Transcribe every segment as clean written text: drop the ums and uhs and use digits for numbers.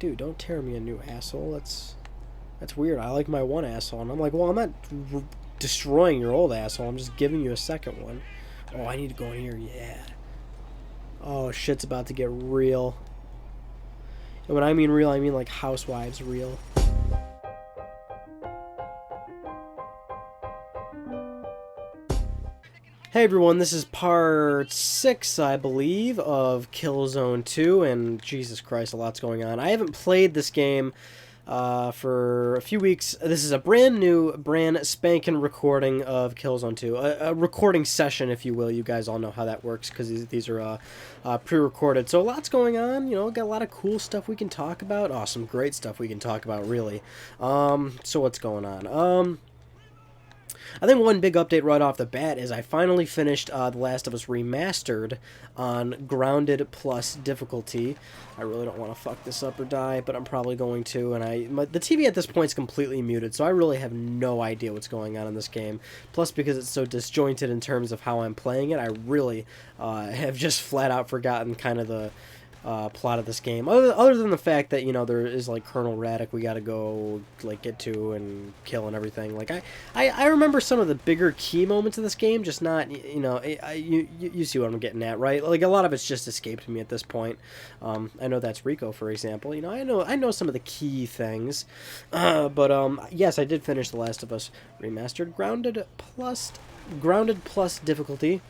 dude, don't tear me a new asshole. That's weird. I like my one asshole. And I'm like, well, I'm not destroying your old asshole. I'm just giving you a second one. Oh, I need to go in here. Yeah. Oh, shit's about to get real. And when I mean real, I mean like housewives real. Hey everyone, this is part 6, I believe, of Killzone 2, and Jesus Christ, a lot's going on. I haven't played this game for a few weeks. This is a brand new, brand spanking recording of Killzone 2. A recording session, if you will. You guys all know how that works, because these are pre-recorded. So a lot's going on, you know, got a lot of cool stuff we can talk about. Oh, some great stuff we can talk about, really. So what's going on? I think one big update right off the bat is I finally finished The Last of Us Remastered on Grounded Plus difficulty. I really don't want to fuck this up or die, but I'm probably going to. And the TV at this point is completely muted, so I really have no idea what's going on in this game. Plus, because it's so disjointed in terms of how I'm playing it, I really have just flat out forgotten kind of the plot of this game, other than the fact that, you know, there is like Colonel Raddick we gotta go like get to and kill and everything. Like I remember some of the bigger key moments of this game, just not, you know, you see what I'm getting at, right? Like a lot of it's just escaped me at this point. I know that's Rico, for example. You know, I know some of the key things, but yes, I did finish The Last of Us Remastered Grounded Plus difficulty,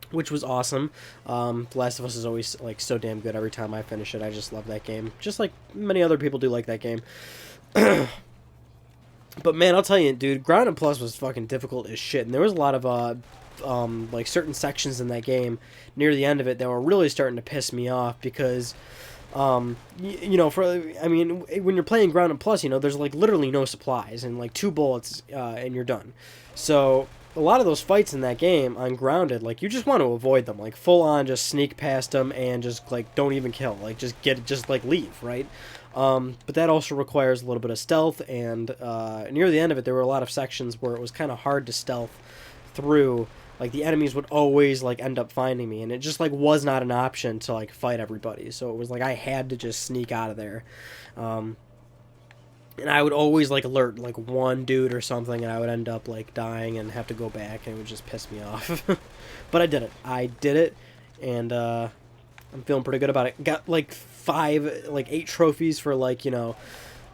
which was awesome. The Last of Us is always like so damn good. Every time I finish it, I just love that game, just like many other people do like that game. But man, I'll tell you, dude, Grounded Plus was fucking difficult as shit, and there was a lot of like certain sections in that game near the end of it that were really starting to piss me off because you know, I mean, when you're playing Grounded Plus, you know, there's like literally no supplies and like 2 bullets and you're done. So a lot of those fights in that game on Grounded, like, you just want to avoid them, like, full on just sneak past them and just, like, don't even kill, like, just like, leave, right? But that also requires a little bit of stealth, and near the end of it, there were a lot of sections where it was kind of hard to stealth through. Like, the enemies would always, like, end up finding me, and it just, like, was not an option to, like, fight everybody, so it was like I had to just sneak out of there. And I would always, like, alert, like, one dude or something, and I would end up, like, dying and have to go back, and it would just piss me off. But I did it, and I'm feeling pretty good about it. Got, like, 8 trophies for, like, you know,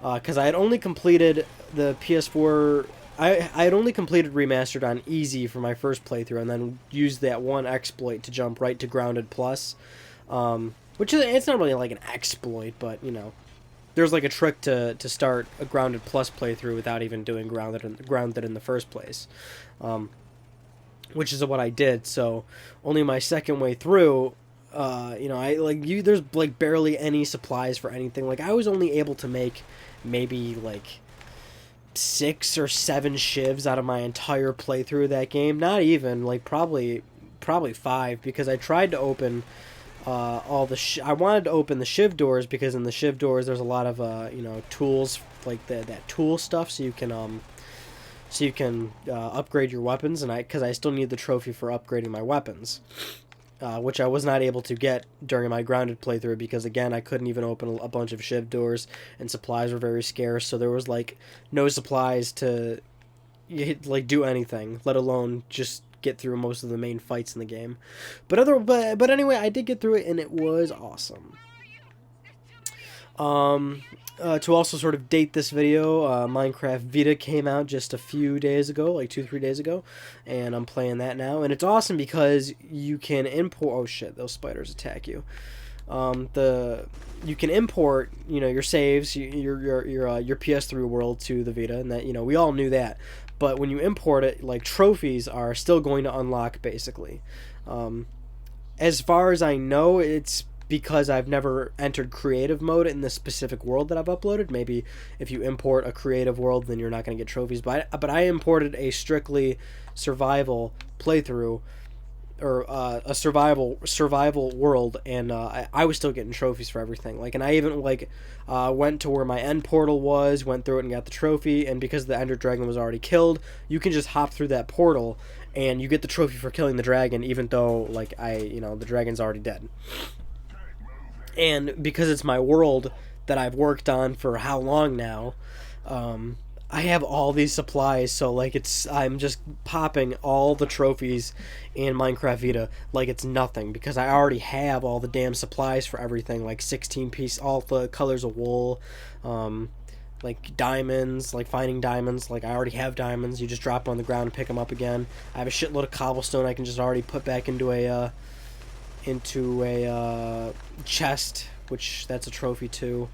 because I had only completed the PS4... I had only completed Remastered on Easy for my first playthrough, and then used that one exploit to jump right to Grounded Plus. Which is, it's not really, like, an exploit, but, you know, there's like a trick to start a Grounded Plus playthrough without even doing Grounded in the first place, which is what I did. So only my second way through, you know, there's like barely any supplies for anything. Like I was only able to make maybe like 6 or 7 shivs out of my entire playthrough of that game. Not even, like probably 5, because I tried to open all the I wanted to open the shiv doors, because in the shiv doors there's a lot of you know, tools, like that tool stuff, so you can upgrade your weapons, and because I still need the trophy for upgrading my weapons, which I was not able to get during my Grounded playthrough, because again I couldn't even open a bunch of shiv doors, and supplies were very scarce, so there was like no supplies to like do anything, let alone just get through most of the main fights in the game. But anyway, I did get through it, and it was awesome. To also sort of date this video, Minecraft Vita came out just a few days ago, like 2-3 days ago, and I'm playing that now, and it's awesome because you can import... Oh shit, those spiders attack you. You can import, you know, your saves, your PS3 world to the Vita, and that, you know, we all knew that. But when you import it, like, trophies are still going to unlock, basically. As far as I know, it's because I've never entered creative mode in the specific world that I've uploaded. Maybe if you import a creative world, then you're not going to get trophies. But I imported a strictly survival playthrough, or a survival world, and I was still getting trophies for everything. Like, and I even like went to where my end portal was, went through it and got the trophy. And because the Ender Dragon was already killed, you can just hop through that portal and you get the trophy for killing the dragon, even though like the dragon's already dead. And because it's my world, that I've worked on for how long now. I have all these supplies, so like I'm just popping all the trophies in Minecraft Vita like it's nothing, because I already have all the damn supplies for everything, like 16 piece, all the colors of wool, like diamonds, like finding diamonds. Like I already have diamonds. You just drop them on the ground and pick them up again. I have a shitload of cobblestone I can just already put back into a chest, which that's a trophy too.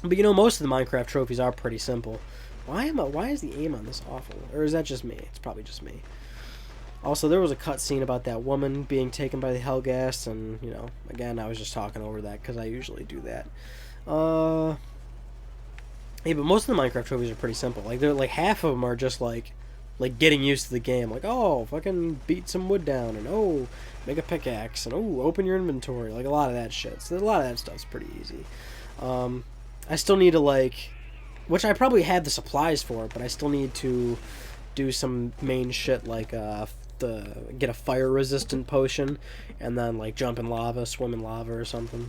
But you know, most of the Minecraft trophies are pretty simple. Why is the aim on this awful? Or is that just me? It's probably just me. Also, there was a cutscene about that woman being taken by the Hellghast, and, you know, again, I was just talking over that, because I usually do that. Yeah, but most of the Minecraft trophies are pretty simple. Like, they're, like, half of them are just, like getting used to the game. Like, oh, fucking beat some wood down, and, oh, make a pickaxe, and, oh, open your inventory. Like, a lot of that shit. So, a lot of that stuff's pretty easy. I still need to, like, which I probably had the supplies for, but I still need to do some main shit, like, get a fire-resistant potion, and then, like, jump in lava, swim in lava or something.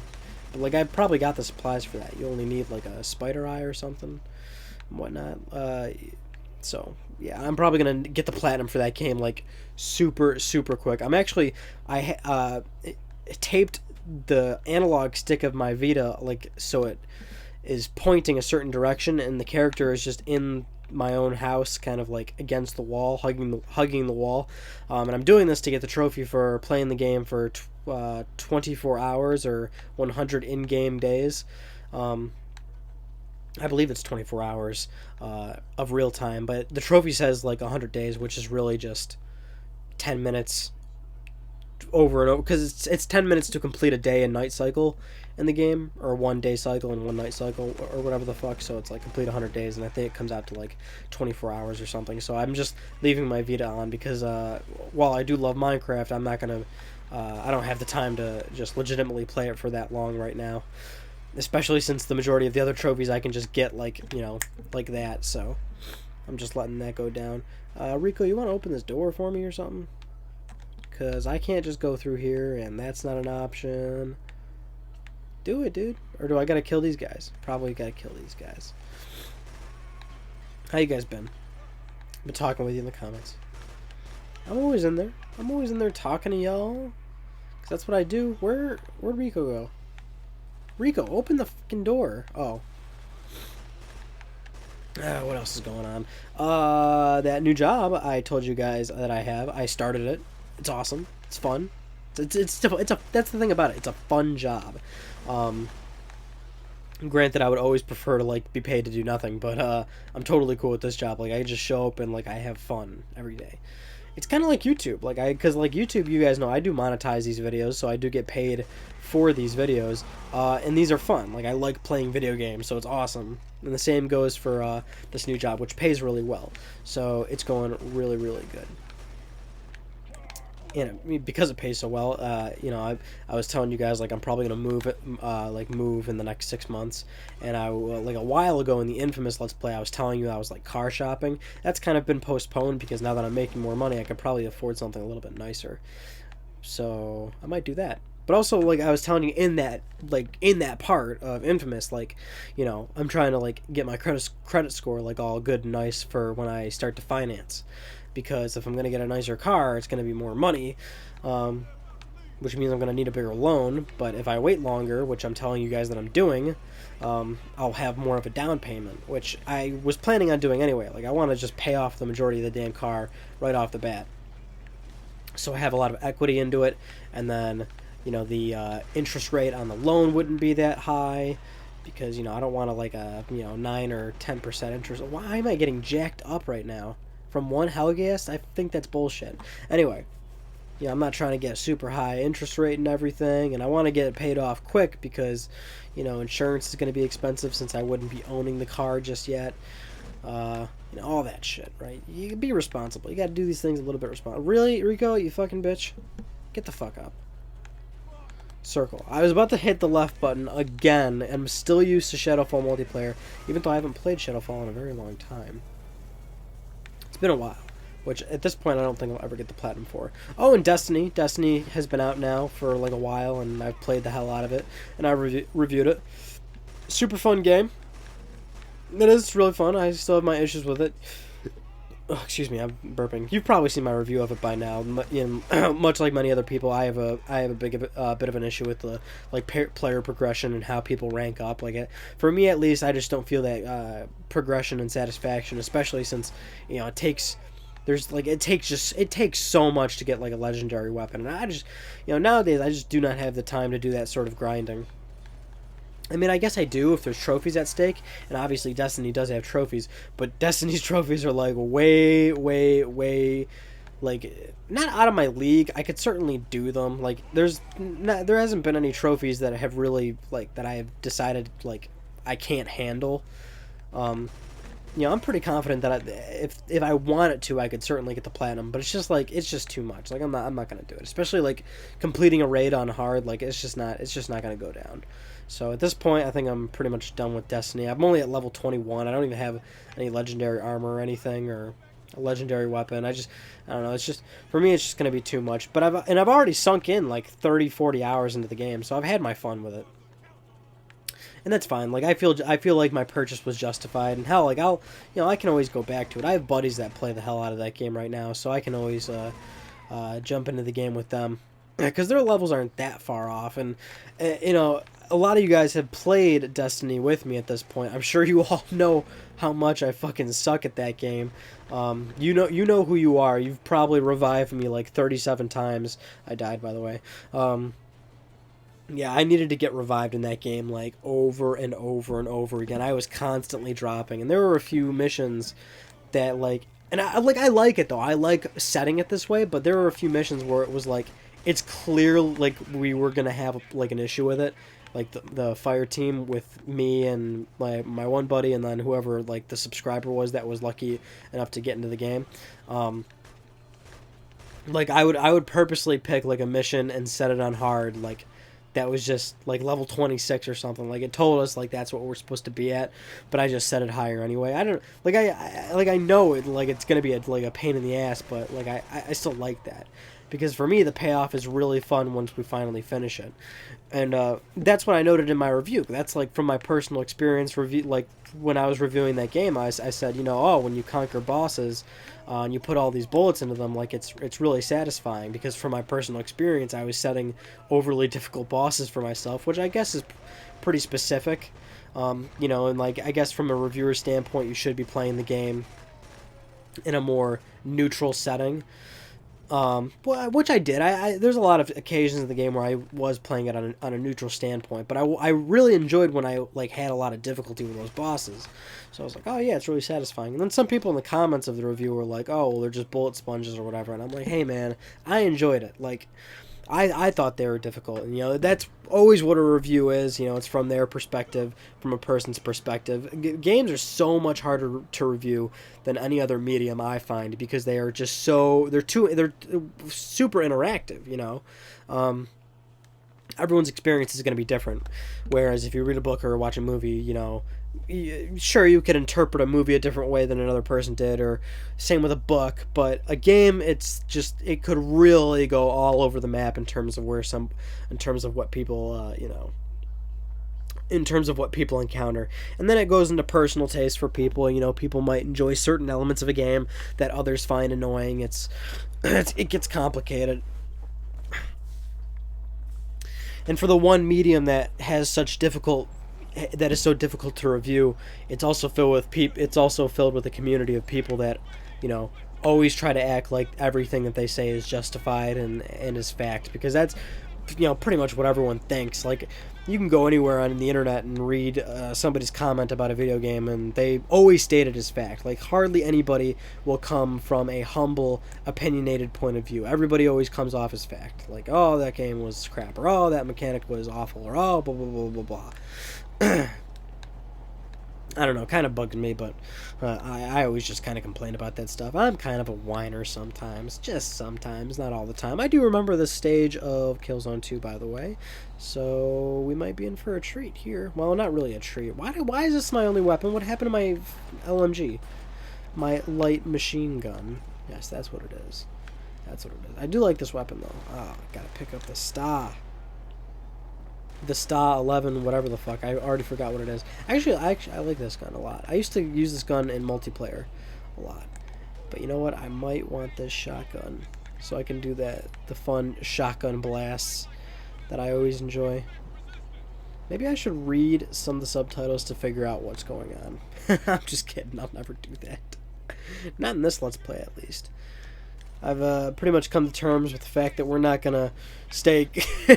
But, like, I probably got the supplies for that. You only need, like, a spider eye or something and whatnot. So, yeah, I'm probably going to get the platinum for that game, like, super, super quick. I'm actually, taped the analog stick of my Vita, like, so it is pointing a certain direction, and the character is just in my own house, kind of like against the wall, hugging the wall. And I'm doing this to get the trophy for playing the game for 24 hours or 100 in-game days. I believe it's 24 hours of real time, but the trophy says like 100 days, which is really just 10 minutes over and over, because it's 10 minutes to complete a day and night cycle in the game, or 1 day cycle and 1 night cycle, or whatever the fuck. So it's like complete 100 days, and I think it comes out to like 24 hours or something. So I'm just leaving my Vita on because while I do love Minecraft, I'm not gonna I don't have the time to just legitimately play it for that long right now, especially since the majority of the other trophies I can just get, like, you know, like that. So I'm just letting that go down. Rico, you want to open this door for me or something? Because I can't just go through here, and that's not an option. Do it, dude. Or do I gotta kill these guys? Probably gotta kill these guys. How you guys been? Been talking with you in the comments. I'm always in there. I'm always in there talking to y'all. Because that's what I do. Where'd Rico go? Rico, open the fucking door. Oh. What else is going on? That new job I told you guys that I have. I started it. It's awesome. It's fun. That's the thing about it. It's a fun job. Granted, I would always prefer to like be paid to do nothing, but I'm totally cool with this job. Like, I just show up and like I have fun every day. It's kind of like YouTube. Like, because like YouTube, you guys know I do monetize these videos, so I do get paid for these videos, and these are fun. Like, I like playing video games, so it's awesome. And the same goes for this new job, which pays really well. So it's going really, really good. And I mean, because it pays so well, you know, I was telling you guys, like, I'm probably gonna move in the next 6 months. And like a while ago in the infamous Let's Play, I was telling you I was like car shopping. That's kind of been postponed because now that I'm making more money, I could probably afford something a little bit nicer. So I might do that. But also, like I was telling you in that part of Infamous, like, you know, I'm trying to like get my credit score like all good and nice for when I start to finance. Because if I'm going to get a nicer car, it's going to be more money, which means I'm going to need a bigger loan. But if I wait longer, which I'm telling you guys that I'm doing, I'll have more of a down payment, which I was planning on doing anyway. Like, I want to just pay off the majority of the damn car right off the bat. So I have a lot of equity into it, and then, you know, the interest rate on the loan wouldn't be that high, because, you know, I don't want to like a, you know, 9 or 10% interest. Why am I getting jacked up right now? From one Hellghast? I think that's bullshit. Anyway, yeah, I'm not trying to get a super high interest rate and everything, and I want to get it paid off quick because, you know, insurance is going to be expensive since I wouldn't be owning the car just yet. You know, all that shit, right? You can be responsible. You got to do these things a little bit responsible. Really, Rico, you fucking bitch? Get the fuck up. Circle. I was about to hit the left button again, and I'm still used to Shadowfall multiplayer, even though I haven't played Shadowfall in a very long time. It's been a while, which at this point I don't think I'll ever get the platinum for. Oh, and Destiny. Destiny has been out now for like a while, and I've played the hell out of it, and I reviewed it. super fun game. It is really fun. I still have my issues with it. Oh, excuse me, I'm burping. You've probably seen my review of it by now. Much like many other people, I have a bit of an issue with the player progression and how people rank up. For me at least, I just don't feel that progression and satisfaction, especially since it takes it takes so much to get like a legendary weapon, and I just nowadays I just do not have the time to do that sort of grinding. I mean, I guess I do if there's trophies at stake, and obviously Destiny does have trophies, but Destiny's trophies are like way, way, way, like not out of my league. I could certainly do them. Like there hasn't been any trophies that have really that I have decided I can't handle. I'm pretty confident that if I wanted to, I could certainly get the platinum, but it's just too much. I'm not gonna do it, especially completing a raid on hard. It's just not gonna go down. So at this point, I think I'm pretty much done with Destiny. I'm only at level 21. I don't even have any legendary armor or anything, or a legendary weapon. I don't know. It's just, for me, it's just going to be too much. But I've already sunk in 30, 40 hours into the game, so I've had my fun with it. And that's fine. I feel like my purchase was justified. And hell, I can always go back to it. I have buddies that play the hell out of that game right now, so I can always jump into the game with them. Because their levels aren't that far off, and a lot of you guys have played Destiny with me at this point. I'm sure you all know how much I fucking suck at that game. You know who you are. You've probably revived me 37 times. I died, by the way. Yeah, I needed to get revived in that game over and over and over again. I was constantly dropping, and there were a few missions that and I like it though. I like setting it this way, but there were a few missions where it was it's clear we were gonna have an issue with it. The fire team with me and my one buddy, and then whoever the subscriber was that was lucky enough to get into the game. I would purposely pick a mission and set it on hard, that was just level 26 or something. It told us that's what we're supposed to be at, but I just set it higher anyway. I don't I know it it's gonna be a pain in the ass, but I still like that. Because for me, the payoff is really fun once we finally finish it. And that's what I noted in my review. That's from my personal experience review. When I was reviewing that game, I said, when you conquer bosses and you put all these bullets into them, it's really satisfying. Because from my personal experience, I was setting overly difficult bosses for myself, which I guess is pretty specific. And I guess from a reviewer standpoint, you should be playing the game in a more neutral setting. Which I did. There's a lot of occasions in the game where I was playing it on a neutral standpoint, but I really enjoyed when I had a lot of difficulty with those bosses. So I was oh yeah, it's really satisfying. And then some people in the comments of the review were oh, well, they're just bullet sponges or whatever, and I'm hey man, I enjoyed it. I thought they were difficult, and that's always what a review is. It's from their perspective, from a person's perspective. Games are so much harder to review than any other medium, I find, because they are just they're super interactive. Everyone's experience is going to be different. Whereas if you read a book or watch a movie, sure, you could interpret a movie a different way than another person did, or same with a book, but a game, it could really go all over the map in terms of what people in terms of what people encounter. And then it goes into personal taste for people. People might enjoy certain elements of a game that others find annoying. It gets complicated. And for the one medium that is so difficult to review, it's also filled with a community of people that always try to act like everything that they say is justified and is fact, because that's pretty much what everyone thinks. You can go anywhere on the internet and read somebody's comment about a video game, and they always state it as fact. Hardly anybody will come from a humble, opinionated point of view. Everybody always comes off as fact. Oh, that game was crap, or oh, that mechanic was awful, or oh, blah, blah, blah, blah, blah. I don't know, kind of bugged me, but I always just kind of complain about that stuff. I'm kind of a whiner sometimes, just sometimes, not all the time. I do remember the stage of Killzone 2, by the way, so we might be in for a treat here. Well, not really a treat. Why is this my only weapon? What happened to my LMG? My light machine gun. Yes, that's what it is. That's what it is. I do like this weapon, though. Oh, gotta pick up the star. the Sta 11, whatever the fuck. I already forgot what it is. Actually, I like this gun a lot. I used to use this gun in multiplayer a lot. But you know what? I might want this shotgun so I can do the fun shotgun blasts that I always enjoy. Maybe I should read some of the subtitles to figure out what's going on. I'm just kidding. I'll never do that. Not in this Let's Play, at least. I've pretty much come to terms with the fact that we're not going to stay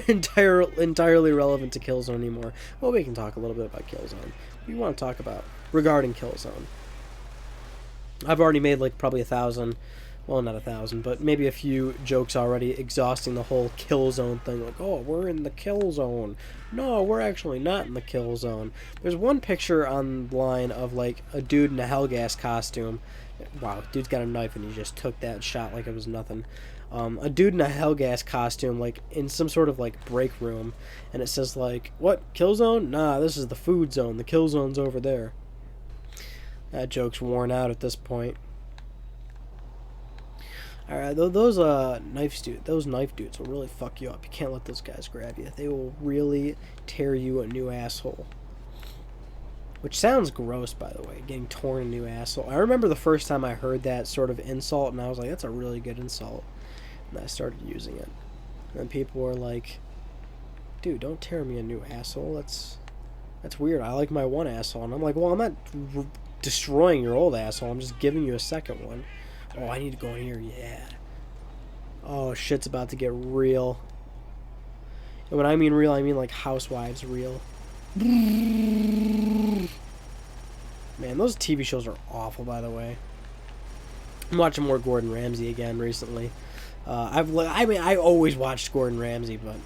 entirely relevant to Killzone anymore. Well, we can talk a little bit about Killzone. What do you want to talk about regarding Killzone? I've already made like probably 1,000, well, not 1,000, but maybe a few jokes already exhausting the whole Killzone thing. Like, oh, we're in the Killzone. No, we're actually not in the Killzone. There's one picture online of like a dude in a Hellgas costume. Wow, dude's got a knife and he just took that shot like it was nothing. A dude in a Hellgas costume, like in some sort of like break room, and it says like, what, Killzone? Nah, this is the food zone. The Killzone's over there. That joke's worn out at this point. Alright, those knife dudes will really fuck you up. You can't let those guys grab you. They will really tear you a new asshole. Which sounds gross, by the way, getting torn a new asshole. I remember the first time I heard that sort of insult, and I was like, that's a really good insult. And I started using it. And people were like, dude, don't tear me a new asshole. That's weird. I like my one asshole. And I'm like, well, I'm not destroying your old asshole. I'm just giving you a second one. Oh, I need to go in here. Yeah. Oh, shit's about to get real. And when I mean real, I mean like Housewives real. Man, those TV shows are awful, by the way. I'm watching more Gordon Ramsay again recently. I always watched Gordon Ramsay, but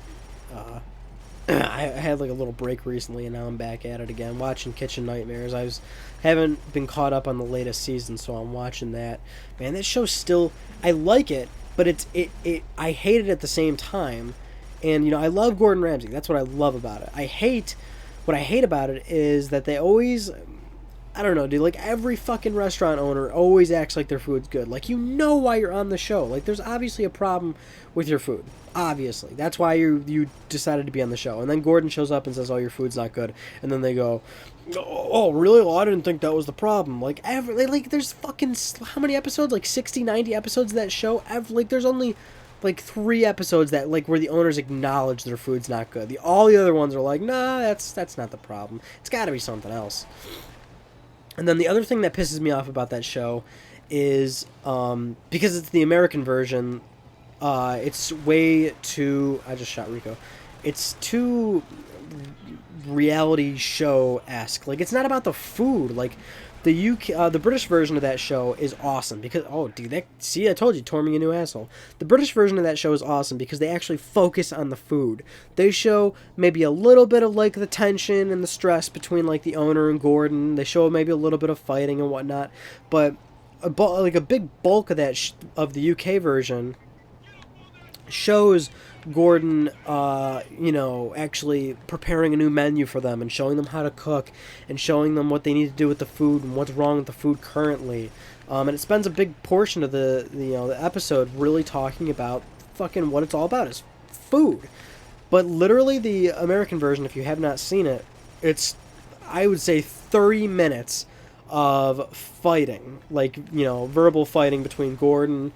I had like a little break recently, and now I'm back at it again, watching Kitchen Nightmares. Haven't been caught up on the latest season, so I'm watching that. Man, that show still, I like it, but I hate it at the same time. And you know, I love Gordon Ramsay. That's what I love about it. What I hate about it is that they always, I don't know, dude, like every fucking restaurant owner always acts like their food's good. Like, you know why you're on the show. Like, there's obviously a problem with your food. Obviously. That's why you decided to be on the show. And then Gordon shows up and says, oh, your food's not good. And then they go, oh, really? Well, I didn't think that was the problem. Like, there's fucking, how many episodes? Like 60, 90 episodes of that show? There's only like 3 episodes that like where the owners acknowledge their food's not good. All the other ones are like, nah, that's not the problem. It's got to be something else. And then the other thing that pisses me off about that show is because it's the American version, it's way too, I just shot Rico. It's too reality show-esque. Like, it's not about the food. Like, the British version of that show is awesome because, oh, dude, see, I told you, tore me a new asshole. The British version of that show is awesome because they actually focus on the food. They show maybe a little bit of, like, the tension and the stress between, like, the owner and Gordon. They show maybe a little bit of fighting and whatnot, but like a big bulk of that of the UK version shows Gordon, you know, actually preparing a new menu for them and showing them how to cook and showing them what they need to do with the food and what's wrong with the food currently. And it spends a big portion of the episode really talking about fucking what it's all about is food. But literally the American version, if you have not seen it, it's, I would say, 30 minutes of fighting, like, you know, verbal fighting between Gordon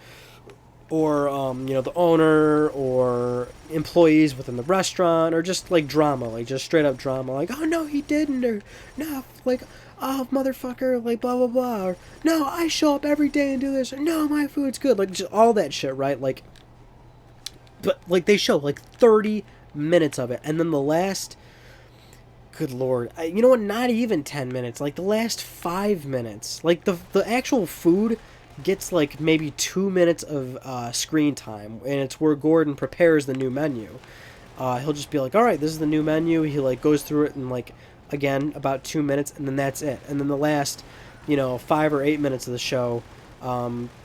or, you know, the owner, or employees within the restaurant, or just, like, drama, like, just straight-up drama, like, oh, no, he didn't, or, no, like, oh, motherfucker, like, blah, blah, blah, or, no, I show up every day and do this, or, no, my food's good, like, just all that shit, right, like, but, like, they show, like, 30 minutes of it, and then the last, good lord, you know what, not even 10 minutes, like, the last 5 minutes, like, the actual food gets like maybe 2 minutes of screen time, and it's where Gordon prepares the new menu. He'll just be like, all right, this is the new menu. He like goes through it in like, again, about 2 minutes, and then that's it. And then the last, you know, 5 or 8 minutes of the show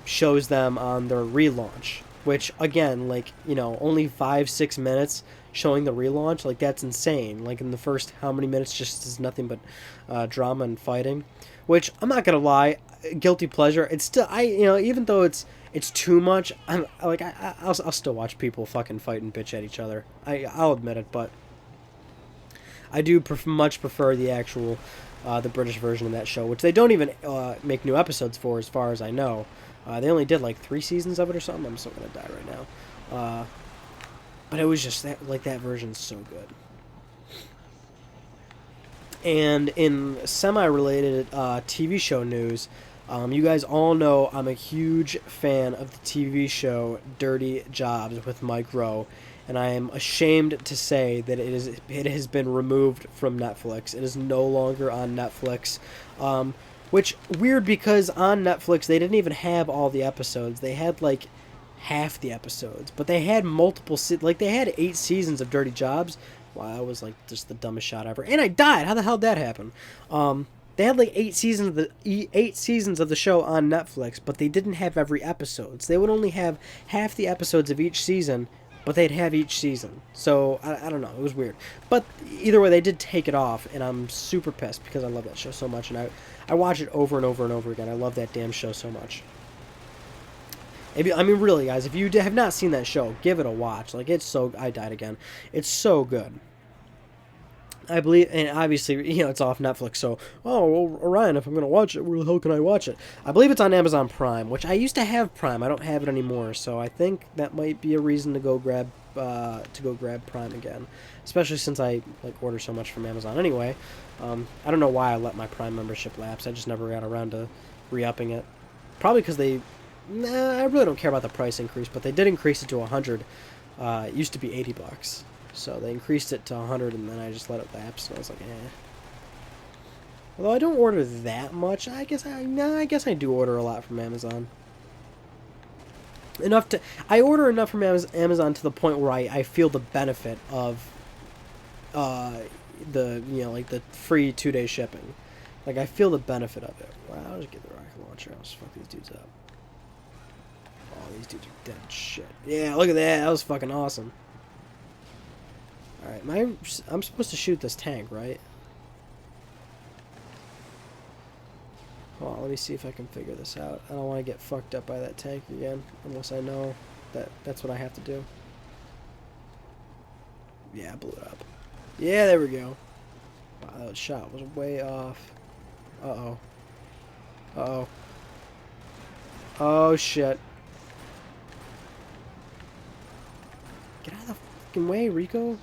shows them on their relaunch, which again, like, you know, only 5-6 minutes showing the relaunch, like, that's insane. Like, in the first how many minutes just is nothing but drama and fighting, which I'm not gonna lie, guilty pleasure. It's still, you know, even though it's too much, I'll still watch people fucking fight and bitch at each other. I'll admit it, but I do much prefer the actual, the British version of that show, which they don't even make new episodes for, as far as I know. They only did like 3 seasons of it or something. I'm still gonna die right now. But it was just that version's so good. And in semi-related TV show news, you guys all know I'm a huge fan of the TV show Dirty Jobs with Mike Rowe, and I am ashamed to say that it has been removed from Netflix. It is no longer on Netflix, which weird because on Netflix they didn't even have all the episodes. They had like half the episodes, but they had multiple they had 8 seasons of Dirty Jobs. Wow, that was like just the dumbest shot ever. And I died. How the hell did that happen? They had like 8 seasons of the show on Netflix, but they didn't have every episode. So they would only have half the episodes of each season, but they'd have each season. So I don't know. It was weird. But either way, they did take it off, and I'm super pissed because I love that show so much, and I watch it over and over and over again. I love that damn show so much. I mean, really, guys, if you have not seen that show, give it a watch. Like, it's so... I died again. It's so good. I believe... And obviously, it's off Netflix, so... Oh, well, Orion, if I'm going to watch it, where the hell can I watch it? I believe it's on Amazon Prime, which I used to have Prime. I don't have it anymore, so I think that might be a reason to go grab Prime again. Especially since I, order so much from Amazon anyway. I don't know why I let my Prime membership lapse. I just never got around to re-upping it. Probably because they... Nah, I really don't care about the price increase, but they did increase it to 100. It used to be $80, so they increased it to 100, and then I just let it lapse, and I was like, eh. Although I don't order that much, I guess I do order a lot from Amazon. I order enough from Amazon to the point where I feel the benefit of the free 2-day shipping. Like, I feel the benefit of it. Wow, I'll just get the rocket launcher. I'll just fuck these dudes up. Oh, these dudes are dead shit. Yeah, look at that. That was fucking awesome. Alright, I'm supposed to shoot this tank, right? Hold on, let me see if I can figure this out. I don't want to get fucked up by that tank again, unless I know that that's what I have to do. Yeah, I blew it up. Yeah, there we go. Wow, that shot was way off. Uh-oh. Uh-oh. Oh, shit. Get out of the fucking way, Rico.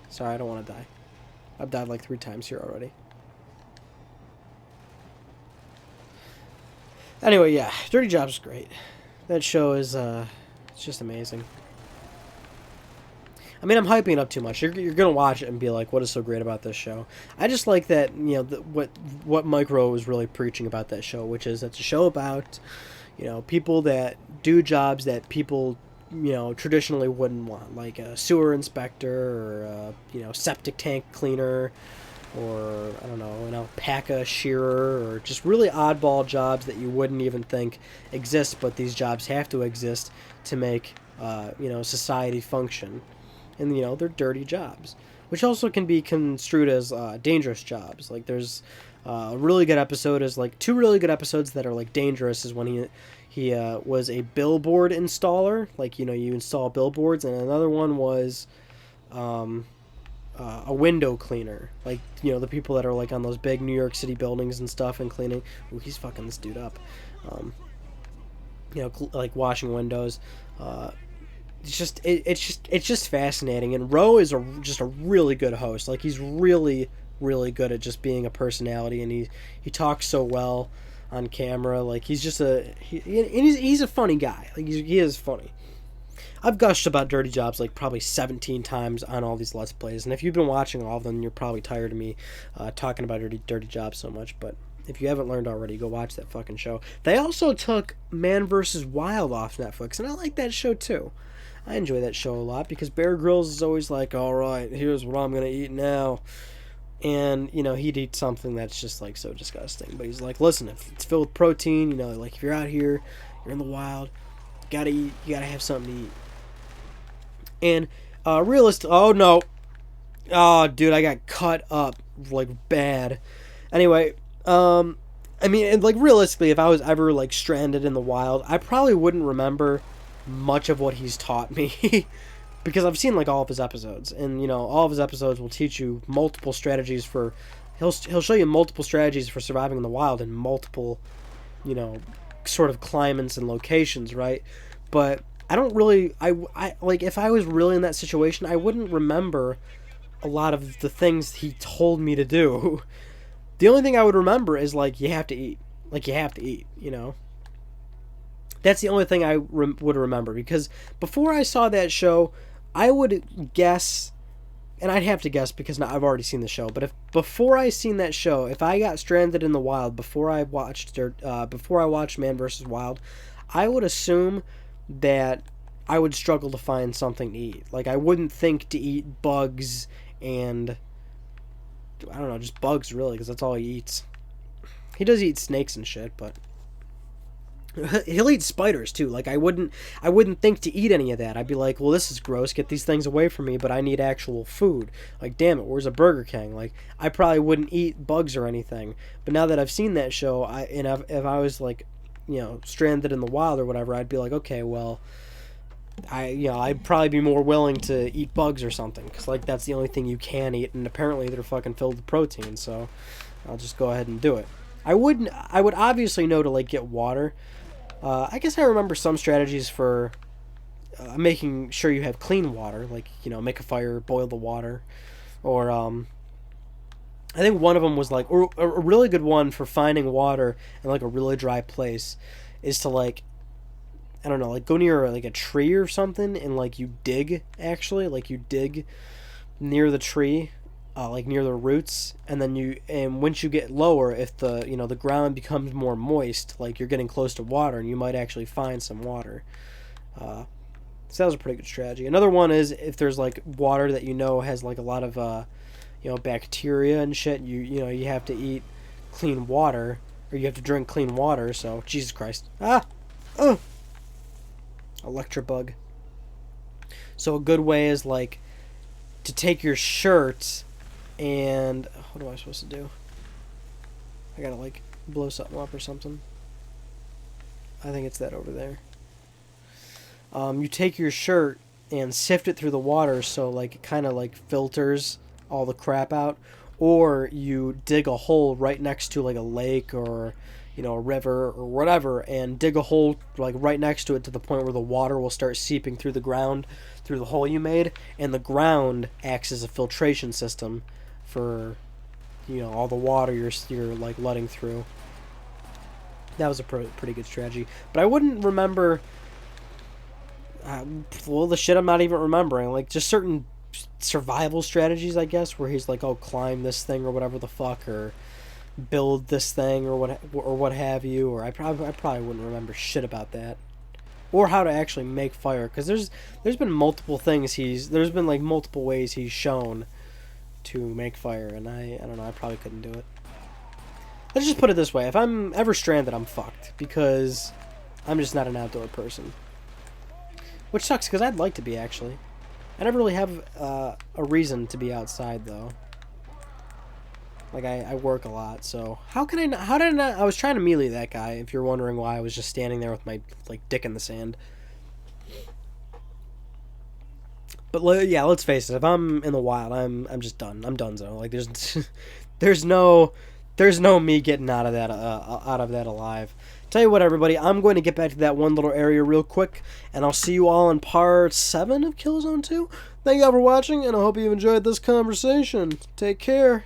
Sorry, I don't want to die. I've died like 3 times here already. Anyway, yeah, Dirty Jobs is great. That show is, it's just amazing. I mean, I'm hyping it up too much. You're gonna watch it and be like, "What is so great about this show?" I just like that, what Mike Rowe was really preaching about that show, which is it's a show about, people that do jobs that people, traditionally wouldn't want, like a sewer inspector or septic tank cleaner, or I don't know, an alpaca shearer, or just really oddball jobs that you wouldn't even think exist, but these jobs have to exist to make society function. And, they're dirty jobs, which also can be construed as dangerous jobs. Like, there's a really good episode, is like 2 really good episodes that are like dangerous, is when he was a billboard installer, like, you install billboards, and another one was a window cleaner, like, the people that are like on those big New York City buildings and stuff and cleaning. Ooh, he's fucking this dude up. Like washing windows. It's just fascinating, and Rowe is just a really good host. Like, he's really, really good at just being a personality, and he talks so well on camera. Like, he's just he's a funny guy. Like, he is funny. I've gushed about Dirty Jobs like probably 17 times on all these Let's Plays, and if you've been watching all of them, you're probably tired of me talking about Dirty Jobs so much. But if you haven't learned already, go watch that fucking show. They also took Man vs. Wild off Netflix, and I like that show too. I enjoy that show a lot because Bear Grylls is always like, all right, here's what I'm going to eat now. And, he'd eat something that's just like so disgusting. But he's like, listen, if it's filled with protein, like if you're out here, you're in the wild, you got to eat, you got to have something to eat. And oh no. Oh, dude, I got cut up like bad. Anyway, I mean, and like realistically, if I was ever like stranded in the wild, I probably wouldn't remember much of what he's taught me because I've seen like all of his episodes, and you know, all of his episodes will teach you multiple strategies for. He'll show you multiple strategies for surviving in the wild in multiple, you know, sort of climates and locations, right? But I don't really. I like if I was really in that situation, I wouldn't remember a lot of the things he told me to do. The only thing I would remember is like you have to eat. Like you have to eat, you know. That's the only thing I would remember because before I saw that show, I would guess, and I'd have to guess because now I've already seen the show. But if before I seen that show, if I got stranded in the wild before I watched Man vs. Wild, I would assume that I would struggle to find something to eat. Like I wouldn't think to eat bugs and I don't know, just bugs really, because that's all he eats. He does eat snakes and shit, but he'll eat spiders too. Like I wouldn't think to eat any of that. I'd be like, well, this is gross. Get these things away from me. But I need actual food. Like, damn it, where's a Burger King? Like, I probably wouldn't eat bugs or anything. But now that I've seen that show, if I was like, you know, stranded in the wild or whatever, I'd be like, okay, well, I'd probably be more willing to eat bugs or something, because like that's the only thing you can eat, and apparently they're fucking filled with protein. So I'll just go ahead and do it. I would obviously know to like get water. I guess I remember some strategies for making sure you have clean water, like you know, make a fire, boil the water, or I think one of them was like, or a really good one for finding water in like a really dry place, is to like, I don't know, like go near like a tree or something and like you dig near the tree, like near the roots, and then once you get lower, if the the ground becomes more moist, like you're getting close to water, and you might actually find some water. So that was a pretty good strategy. Another one is if there's like water that has like a lot of bacteria and shit, you have to eat clean water, or you have to drink clean water. So Jesus Christ, Electrobug. So a good way is like to take your shirt and what am I supposed to do? I gotta like blow something up or something. I think it's that over there. You take your shirt and sift it through the water so like it kind of like filters all the crap out, or you dig a hole right next to like a lake or a river or whatever, and dig a hole like right next to it to the point where the water will start seeping through the ground through the hole you made, and the ground acts as a filtration system for all the water you're like letting through. That was a pretty good strategy, but I wouldn't remember the shit I'm not even remembering, like just certain survival strategies, I guess, where he's like, oh, climb this thing or whatever the fuck, or build this thing or what have you, or I probably wouldn't remember shit about that, or how to actually make fire, because there's been multiple things there's been like multiple ways he's shown to make fire, and I don't know, I probably couldn't do it. Let's just put it this way, if I'm ever stranded, I'm fucked, because I'm just not an outdoor person, which sucks because I'd like to be, actually. I never really have a reason to be outside, though. Like, I work a lot, so how did I not, I was trying to melee that guy, if you're wondering why I was just standing there with my, like, dick in the sand. But, yeah, let's face it, if I'm in the wild, I'm just done. I'm donezo. Like, there's no me getting out of that alive. Tell you what, everybody, I'm going to get back to that one little area real quick, and I'll see you all in part 7 of Killzone 2. Thank you all for watching, and I hope you enjoyed this conversation. Take care.